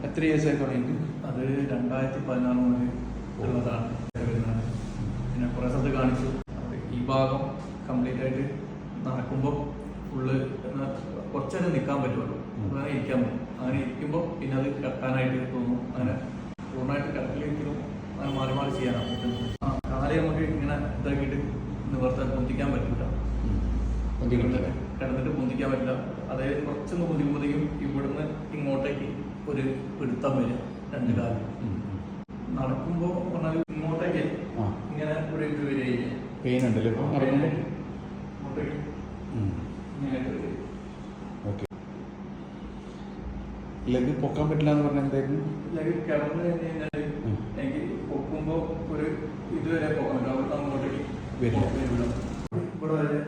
എത്ര ഇയേഴ്സായി തുടങ്ങിയിട്ട്? അത് 2014 മുതൽ ഉള്ളതാണ് വരുന്നത്. പിന്നെ കുറേ സ്ഥലത്ത് കാണിച്ചു. ഈ ഭാഗം കംപ്ലീറ്റ് ആയിട്ട് നടക്കുമ്പോൾ ഫുള്ള് കുറച്ചേരം നിൽക്കാൻ പറ്റുമല്ലോ, അങ്ങനെ ഇരിക്കാൻ പറ്റും. അങ്ങനെ ഇരിക്കുമ്പോൾ പിന്നെ അത് കെട്ടാനായിട്ട് തോന്നും. അങ്ങനെ പൂർണ്ണമായിട്ട് കിടക്കിലിരിക്കലും അങ്ങനെ മാറി മാറി ചെയ്യാനാണ് പറ്റുന്നത്. കാലേ നമുക്ക് ഇങ്ങനെ ഇതാക്കിയിട്ട് നിവർത്താൻ പൊന്തിക്കാൻ പറ്റില്ല, കിടന്നിട്ട് പൊന്തിക്കാൻ പറ്റില്ല. അതായത് കുറച്ചൊന്ന് പൊന്തിക്കുമ്പോഴത്തേക്കും ഇവിടുന്ന് ഇങ്ങോട്ടേക്ക് ഒരു പിടുത്തം വരിക രണ്ട് കാലം. നടക്കുമ്പോൾ പറഞ്ഞാൽ ഇങ്ങോട്ടേക്ക് ഇങ്ങനെ ഒരു ഇത് വരികയില്ല. പെയിൻ ഉണ്ടല്ലോ ഇങ്ങോട്ടേക്ക് ലെഗ് പൊക്കാൻ പറ്റില്ല എന്ന് പറഞ്ഞാൽ എന്തായിരുന്നു? ലെഗ് കിടന്നു കഴിഞ്ഞ് കഴിഞ്ഞാൽ എനിക്ക് പൊക്കുമ്പോൾ ഒരു ഇതുവരെ പോകാൻ പറ്റും. അവിടെ അങ്ങോട്ടേക്ക് വരില്ല. ഇവിടെ വരെ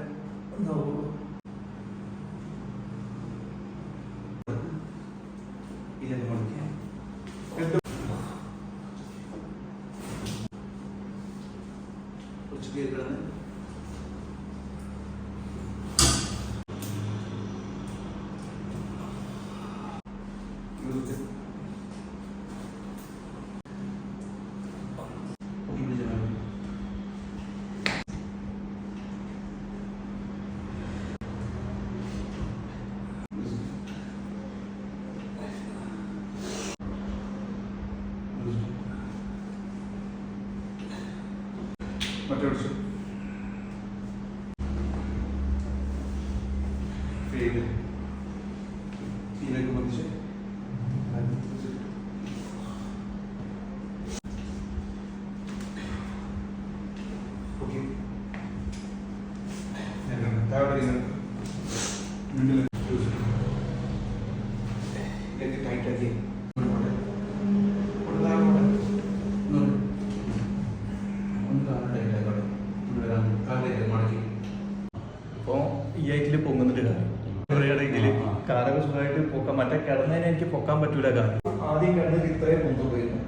മറ്റൊരു പേര് ഇതിലേക്ക് ബന്ധിച്ച് ഓക്കെ ടൈറ്റാക്കി ഇപ്പോൾ ഈ ആയിട്ടിൽ പൊങ്ങുന്നുണ്ട് കാര്യം. ഇതില് കാലൊക്കെ സുഖമായിട്ട് പൊക്കാൻ, മറ്റേ കിടന്നതിനെ എനിക്ക് പൊക്കാൻ പറ്റൂല. കാര്യം ആദ്യം കിടന്നിട്ട് ഇത്രയും പൊന്തു പോയിരുന്നു.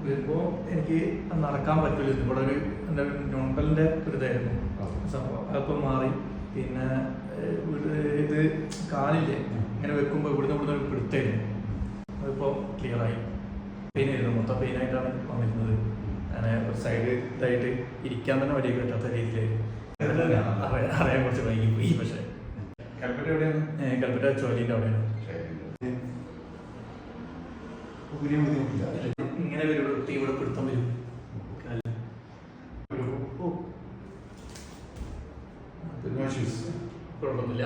വരുമ്പോ എനിക്ക് നടക്കാൻ പറ്റൂല. ഇവിടെ ഒരു എന്താ ഞൊണ്ടലിന്റെ ഒരു ഇതായിരുന്നു സംഭവം. അതൊക്കെ മാറി. പിന്നെ ഇത് കാലില്ലേ ഇങ്ങനെ വെക്കുമ്പോൾ ഇവിടുന്ന് ഒരു പിടുത്തായിരുന്നു. അതിപ്പോൾ ക്ലിയറായി. പെയിനായിരുന്നു, മൊത്തം പെയിനായിട്ടാണ് വന്നിരുന്നത്. അങ്ങനെ ഒരു സൈഡ് ഇതായിട്ട് ഇരിക്കാൻ തന്നെ വലിയ പറ്റാത്ത രീതിയിലായിരുന്നു. അറിയാൻ കുറച്ച് വൈകി പോയി. പക്ഷേ കൽപ്പറ്റ എവിടെയാണ്? കൽപ്പറ്റ ചോലീൻ്റെ അവിടെയാണ്. ഇങ്ങനെ വരും, ഇവിടെ പിടുത്തം വരും. കുഴപ്പമൊന്നുമില്ല.